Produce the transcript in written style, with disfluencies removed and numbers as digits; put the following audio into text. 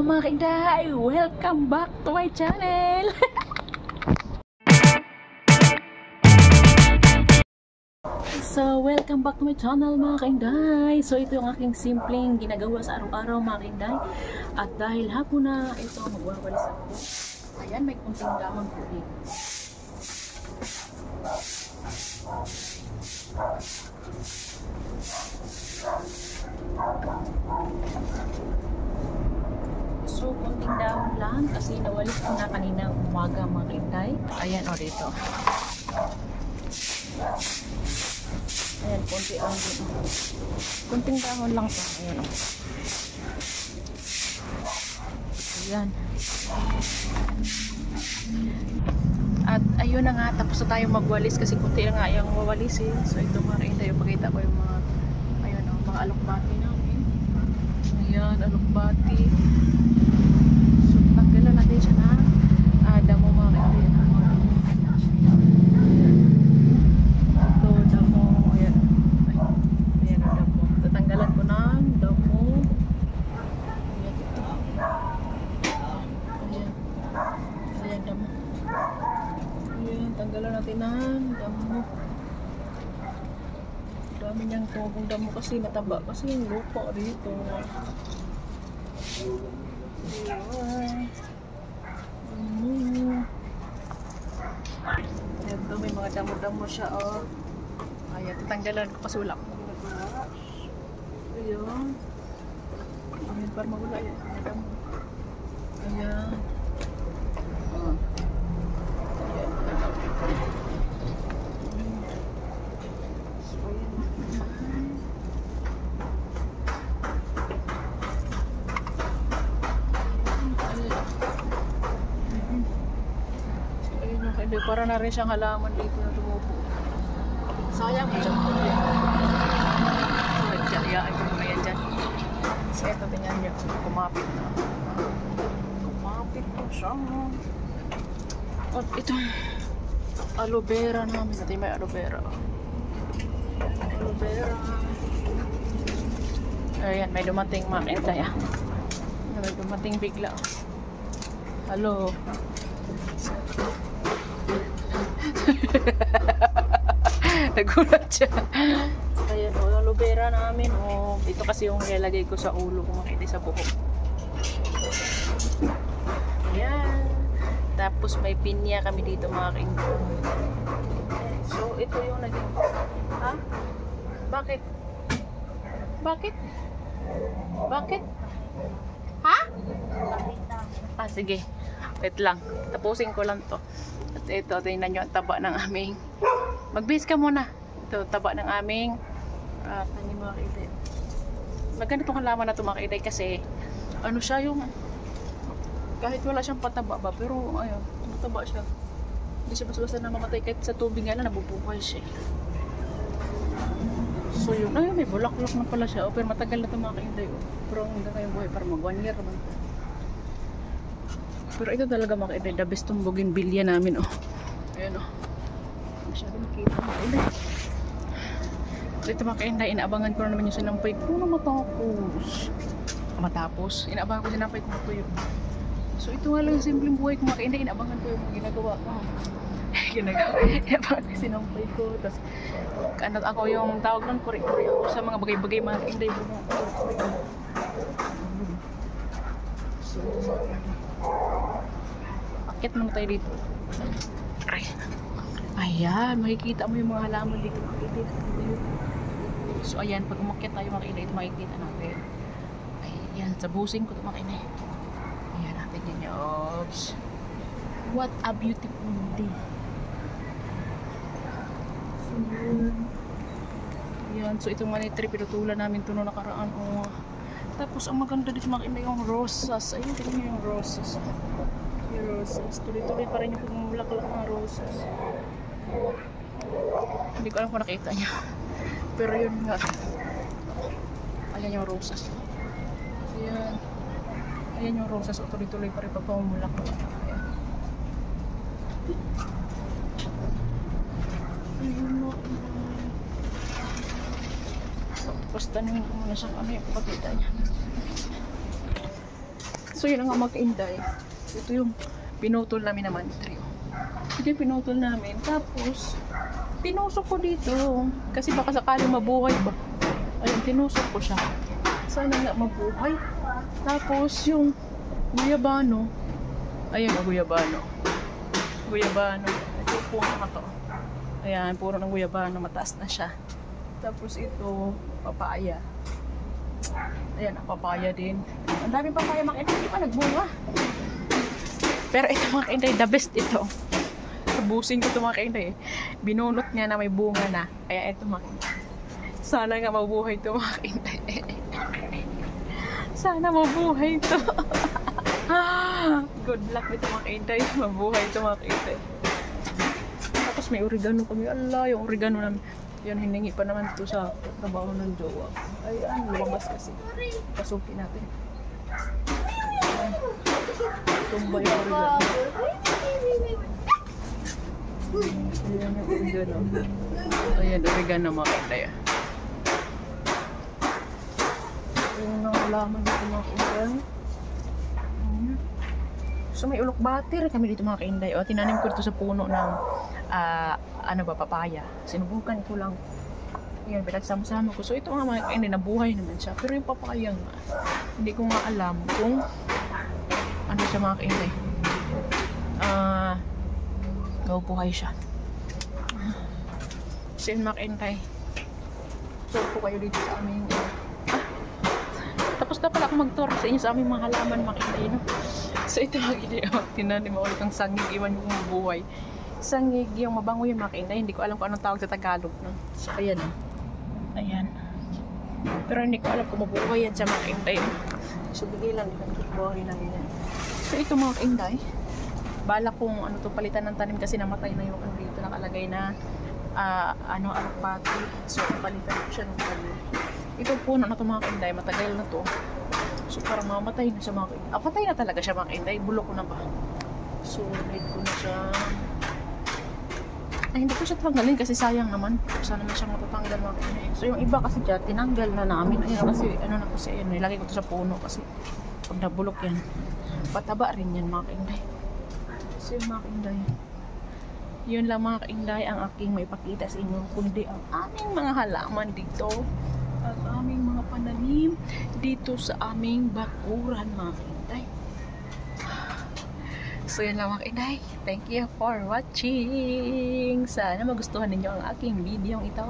mga kainday! Welcome back to my channel! So, welcome back to my channel mga kainday! So, ito yung aking simpleng ginagawa sa araw-araw mga kainday. At dahil hapon na ito, magwawalis ako. Ayan, may kunting dahon tubig. So, kunting dahon lang kasi nawalis ko na kanina umaga mga kainday. Ayan o dito. Ayan, kunti lang dito. Kunting dahon lang to. Ayan o. Ayan. At ayun na nga, tapos na tayo magwalis kasi kunti na nga yung wawalis eh. So ito mga kainday, pakita ko yung mga ayun o, mga alokbati namin. Ayan, alokbati. So tanggalan natin siya na damo mga kainday. Ito, damo. Ayan. Ayan ang damo. Tatanggalan ko ng damo. Ayan ito. Ayan. Ayan damo. Ayan, tanggalan natin ng damo. Dami niyang tubong damo kasi mataba kasi yung lupa dito. Ayan. Ito, may mga damo-damo siya, oh. Ayan, tatanggalan ko kasi wala akong ginagawa. Ayan. Ayan, para magula yan. Ayan. Ayan. Oh. Ayan. So, ayan. Hindi, para na rin siyang halaman dito na tumubo. Sayang mo dyan. Nagtsayaan ko muna yan dyan. So ito, tingnan nyo. Kumapit na. Kumapit na siya. At ito, aloe vera namin. Ito may aloe vera. Aloe vera. Ayan, may dumating mga kainday. May dumating bigla. Hello. Nagulat siya. Ayan o, aloe vera namin o. Ito kasi yung nilalagay ko sa ulo kung makita sa buhok. Ayan. Tapos may pinya kami dito mga kainday. So ito yung naging. Ha? Bakit? Bakit? Bakit? Ha? Ah sige. Wait lang. Tapusin ko lang to. At ito, tingnan nyo ang taba ng aming. Mag-base ka muna. Ito, taba ng aming ano mga kainday. Maganda itong halaman na ito mga kainday kasi ano siya yung kahit wala siyang pataba ba, pero ayun, mataba siya. Hindi siya basta na mamatay kahit sa tubig nga na nabubuhay siya. So yun, ayun, may bulaklak na pala siya. Pero matagal na ito mga kainday. Pero hanggang ngayon buhay, para mag 1 year naman. Pero ito talaga mga kainday, the best tong bougainvillea namin oh. Ayan oh. Masyado makita mga kainday. Ito mga kainday, inaabangan ko na naman yung sinampay ko na matapos. Inaabangan ko sinampay ko matuyo. So ito nga lang yung simpleng buhay ko mga kainday, inaabangan ko yung mga ginagawa ko. Inaabangan ko yung sinampay ko. Tapos ano ako yung tawag nun, kuri-kuri ako sa mga bagay-bagay mga kainday. So akit naman tayo dito. Ay. Ayan, makikita mo yung mga halaman dito. So ayan, pag umakyat tayo mga kainday, ito makikita natin. Ayan, sa busing ko ito mga kainday. Ayan natin yun. Oops. What a beautiful day. So ayan, so itong money tree, pinutulan namin ito noong nakaraan. Oh. Tapos ang maganda dito mga kainday, yung rosas. Ayun, tingnan nyo yung rosas. Yung rosas. Tuloy-tuloy pa rin yung pagmumulaklak ng rosas. Hindi ko alam kung nakita niya. Pero yun nga. Ayan yung rosas. Ayan. Ayan yung rosas. O tuloy-tuloy pa rin pagmumulaklak. Ayan. Ayun. Tapos tanungin ko muna siya ano yung pakita niya. So So yun ang mga kainday. Ito yung pinutol namin naman tree. Ito yung pinutol namin. Tapos, tinusok ko dito. Kasi baka sakaling mabuhay ba. Ayun, tinusok ko siya. Sana nga mabuhay. Tapos, yung guyabano. Ayun, guyabano. Guyabano. Ito yung puno na to. Ayan, puro ng guyabano. Mataas na siya. Tapos ito, papaya. Ayan, ang papaya din. Ang daming papaya mga kainday. Hindi pa nagbunga. Pero ito mga kainday, the best ito. Tabusin ko ito mga kainday. Binunot niya na may bunga na. Kaya ito mga kainday. Sana nga mabuhay ito mga kainday. Sana mabuhay ito. Good luck nito mga kainday. Mabuhay ito mga kainday. Tapos may oregano kami. Allah, yung oregano namin. Yan, hiningi pa naman ito sa trabaho ng jowa. Ayan, lumabas kasi. Pasukin natin. Tumba yung oregano. Ayan yung oregano. Ayan, oregano mga kainday. Ayan ang halaman dito mga kainday. So may ulok batir kami dito mga kainday. O, tinanim ko dito sa puno ng papaya. Sinubukan ko lang. Ayan, pinagsama-sama ko. So ito nga mga kainday, nabuhay naman siya. Pero yung papaya nga, hindi ko nga alam kung ano siya mga kainday. Buhay siya. So yun mga kainday. So po kayo dito sa aming tapos na pala ako mag-tour sa inyo sa aming mga halaman mga kainday, no? So ito mga kainday, tinanim ako itong sangig, iwan yung buhay. Sangig, yung mabango yung mga kainday, hindi ko alam kung anong tawag sa Tagalog, no? So ayan, ayan. Pero hindi ko alam kung mabuhay yan sa mga kainday. So bigay lang din, buhay lang yan. So ito mga kainday, bala kung ano to, palitan ng tanim kasi namatay na yung ano dito nakalagay na alpati. So palitan ko siya ng tanim. Ito puno na to mga kainday, matagal na to. So parang mamatay na siya mga kainday. Patay na talaga siya mga kainday, bulok ko na ba. So need ko na siya. Ay, hindi ko siya tanggalin kasi sayang naman. Sana na siya matatanggal mga kainday. So yung iba kasi dyan, tinanggal na namin. Ayun kasi, ano na kasi, ayun, nilagay ko to sa puno kasi pag nabulok yan, pataba rin yan mga kainday. So yun mga kainday, yun lang mga kainday ang aking maipakita sa inyo, kundi ang aming mga halaman dito at aming mga pananim dito sa aming bakuran mga kainday. So yun lang mga kainday, thank you for watching. Sana magustuhan ninyo ang aking video ito.